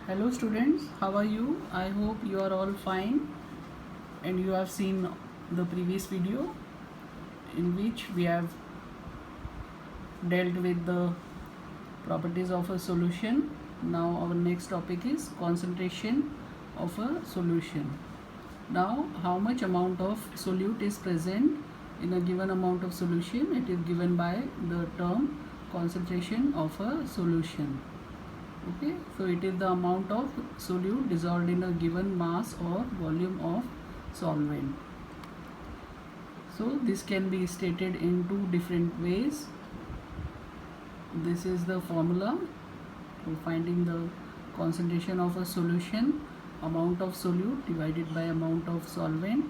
Hello students, how are you? I hope you are all fine and you have seen the previous video in which we have dealt with the properties of a solution. Now our next topic is concentration of a solution. Now how much amount of solute is present in a given amount of solution? It is given by the term concentration of a solution. Okay, so it is the amount of solute dissolved in a given mass or volume of solvent. So this can be stated in two different ways. This is the formula for finding the concentration of a solution: amount of solute divided by amount of solvent,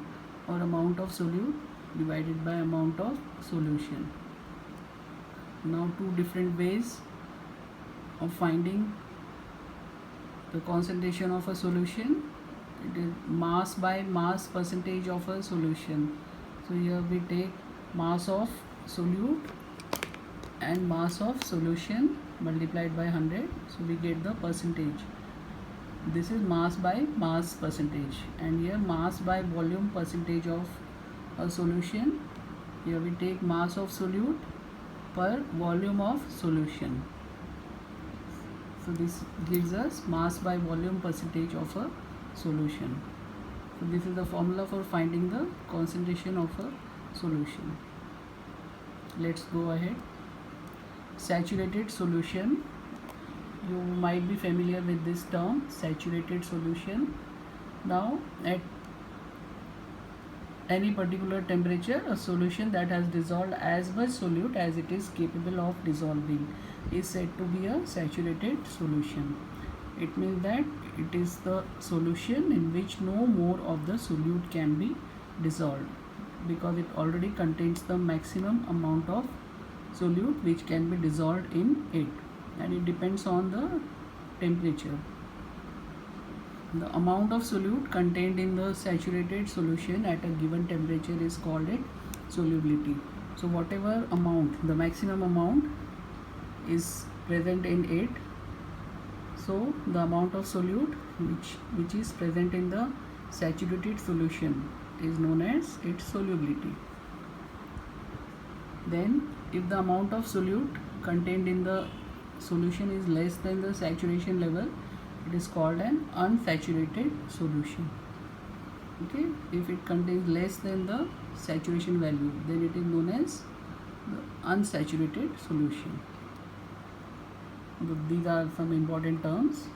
or amount of solute divided by amount of solution. Now two different ways of finding the concentration of a solution. It is mass by mass percentage of a solution. So here we take mass of solute and mass of solution multiplied by 100, so we get the percentage. This is mass by mass percentage, and here mass by volume percentage of a solution. Here we take mass of solute per volume of solution. So this gives us mass by volume percentage of a solution. So this is the formula for finding the concentration of a solution. Let's go ahead. Saturated solution. You might be familiar with this term, saturated solution. Now at any particular temperature, a solution that has dissolved as much solute as it is capable of dissolving is said to be a saturated solution. It means that it is the solution in which no more of the solute can be dissolved, because it already contains the maximum amount of solute which can be dissolved in it, and it depends on the temperature. The amount of solute contained in the saturated solution at a given temperature is called it solubility. So whatever amount, the maximum amount is present in it, so the amount of solute which is present in the saturated solution is known as its solubility. Then if the amount of solute contained in the solution is less than the saturation level, it is called an unsaturated solution. Okay, if it contains less than the saturation value, then it is known as the unsaturated solution. These are some important terms.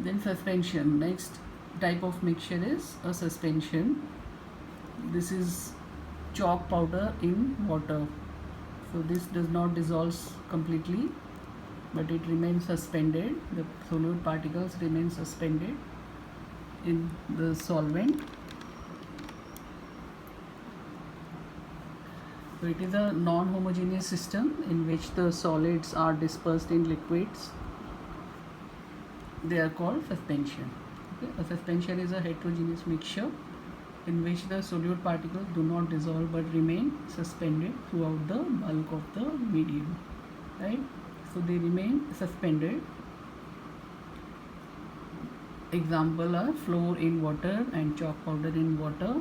Then suspension. Next type of mixture is a suspension. This is chalk powder in water. So this does not dissolve completely, but it remains suspended. The solute particles remain suspended in the solvent. So it is a non-homogeneous system in which the solids are dispersed in liquids. They are called suspension. Okay? A suspension is a heterogeneous mixture in which the solute particles do not dissolve but remain suspended throughout the bulk of the medium. Right? So they remain suspended. Example are flour in water and chalk powder in water.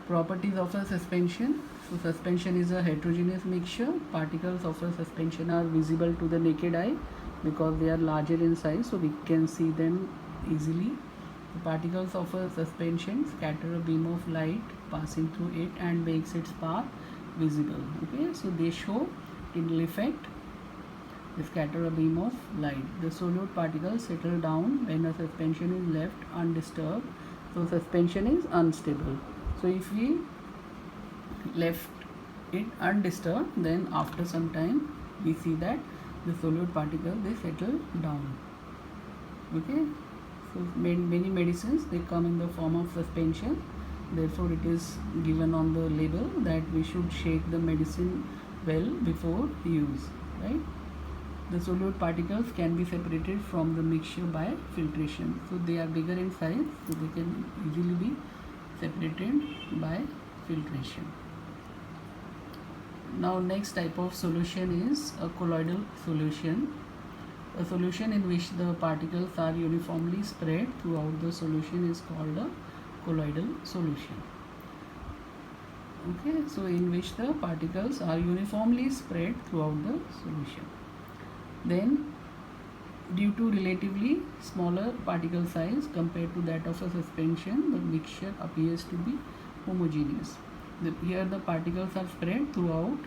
Properties of a suspension. So suspension is a heterogeneous mixture. Particles of a suspension are visible to the naked eye because they are larger in size, so we can see them easily. The particles of a suspension scatter a beam of light passing through it and makes its path visible. Okay, so they show Tyndall effect. They scatter a beam of light. The solute particles settle down when a suspension is left undisturbed. So suspension is unstable. So if we left it undisturbed, then after some time we see that the solute particles, they settle down. Okay, so many medicines, they come in the form of suspension. Therefore it is given on the label that we should shake the medicine well before use. Right? The solute particles can be separated from the mixture by filtration. So they are bigger in size, so they can easily be separated by filtration. Now next type of solution is a colloidal solution. A solution in which the particles are uniformly spread throughout the solution is called a colloidal solution. Okay, so in which the particles are uniformly spread throughout the solution. Then, due to relatively smaller particle size compared to that of a suspension, the mixture appears to be homogeneous. Here the particles are spread throughout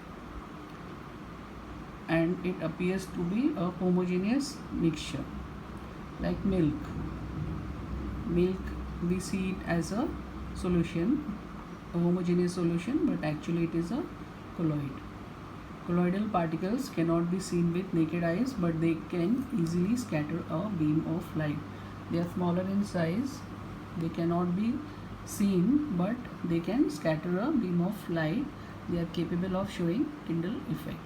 and it appears to be a homogeneous mixture, like milk. Milk, we see it as a solution, a homogeneous solution, but actually it is a colloid. Colloidal particles cannot be seen with naked eyes, but they can easily scatter a beam of light. They are smaller in size, they cannot be seen, but they can scatter a beam of light. They are capable of showing Tyndall effect.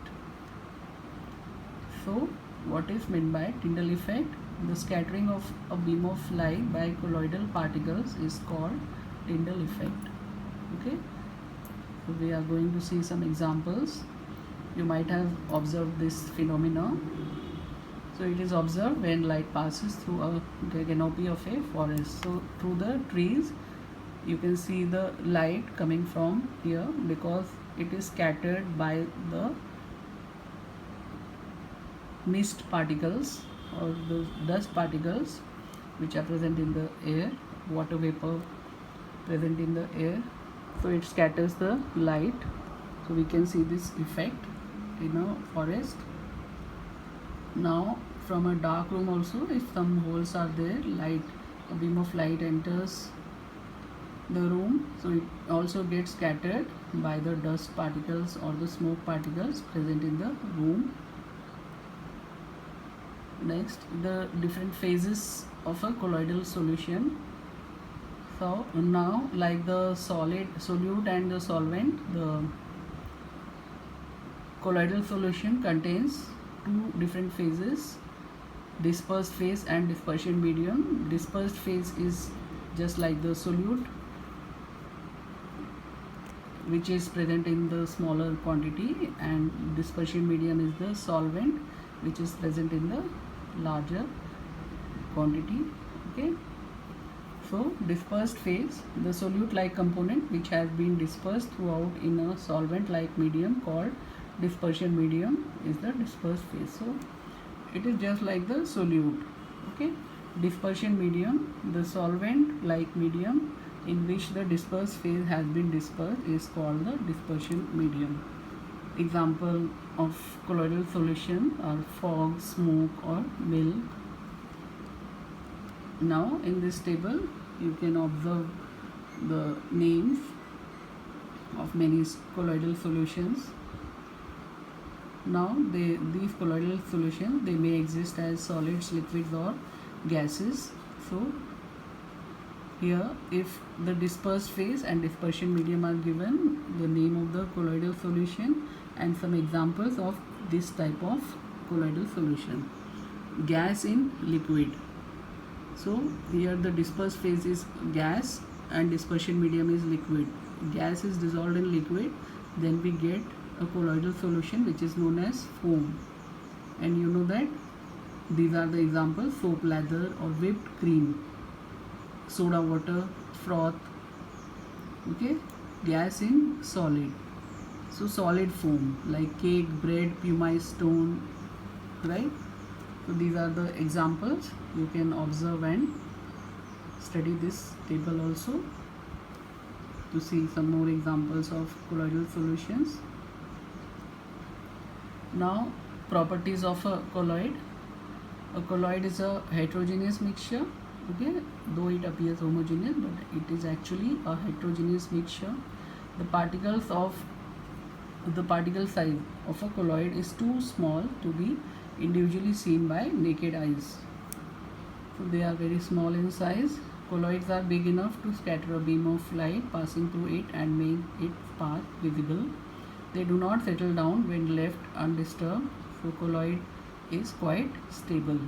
So, what is meant by Tyndall effect? The scattering of a beam of light by colloidal particles is called Tyndall effect. Okay, so we are going to see some examples. You might have observed this phenomena. So it is observed when light passes through a canopy of a forest. So through the trees, you can see the light coming from here because it is scattered by the mist particles or the dust particles which are present in the air, water vapor present in the air. So it scatters the light. So we can see this effect in a forest. Now from a dark room also, if some holes are there, a beam of light enters the room, so it also gets scattered by the dust particles or the smoke particles present in the room. Next, the different phases of a colloidal solution. So now, like the solute and the solvent, the colloidal solution contains two different phases, dispersed phase and dispersion medium. Dispersed phase is just like the solute, which is present in the smaller quantity, and dispersion medium is the solvent, which is present in the larger quantity. Okay, so dispersed phase, the solute like component which has been dispersed throughout in a solvent like medium called dispersion medium is the dispersed phase. So it is just like the solute. Okay, dispersion medium, the solvent like medium in which the dispersed phase has been dispersed is called the dispersion medium. Example of colloidal solution are fog, smoke or milk. Now in this table you can observe the names of many colloidal solutions. Now these colloidal solutions, they may exist as solids, liquids or gases. So here if the dispersed phase and dispersion medium are given, the name of the colloidal solution and some examples of this type of colloidal solution. Gas in liquid. So here the dispersed phase is gas and dispersion medium is liquid. Gas is dissolved in liquid, then we get a colloidal solution which is known as foam. And you know that these are the examples: soap, lather or whipped cream, soda water, froth. Okay, gas in solid. So solid foam like cake, bread, pumice stone, right? So these are the examples. You can observe and study this table also to see some more examples of colloidal solutions. Now, properties of a colloid. A colloid is a heterogeneous mixture. Okay, though it appears homogeneous, but it is actually a heterogeneous mixture. The particle size of a colloid is too small to be individually seen by naked eyes. So they are very small in size. Colloids are big enough to scatter a beam of light passing through it and make its path visible. They do not settle down when left undisturbed. So colloid is quite stable,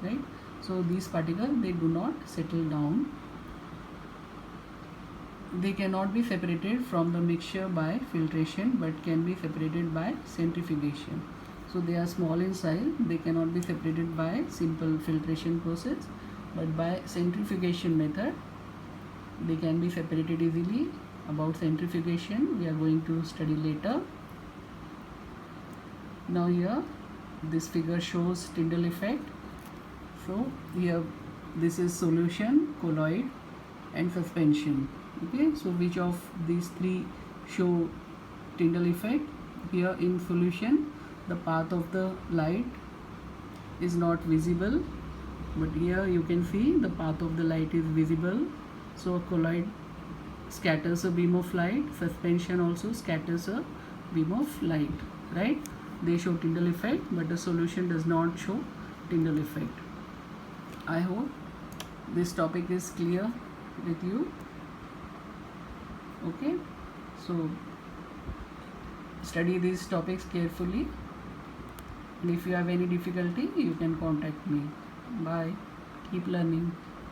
right? So these particles, they do not settle down. they cannot be separated from the mixture by filtration but can be separated by centrifugation. So they are small in size, they cannot be separated by simple filtration process, but by centrifugation method they can be separated easily. About centrifugation we are going to study later. Now here this figure shows Tyndall effect. So here this is solution, colloid and suspension. Okay, so which of these three show Tyndall effect? Here in solution the path of the light is not visible, but here you can see the path of the light is visible. So a colloid scatters a beam of light, suspension also scatters a beam of light, right? They show Tyndall effect, but the solution does not show Tyndall effect. I hope this topic is clear with you. Okay, so study these topics carefully, and if you have any difficulty you can contact me. Bye, keep learning.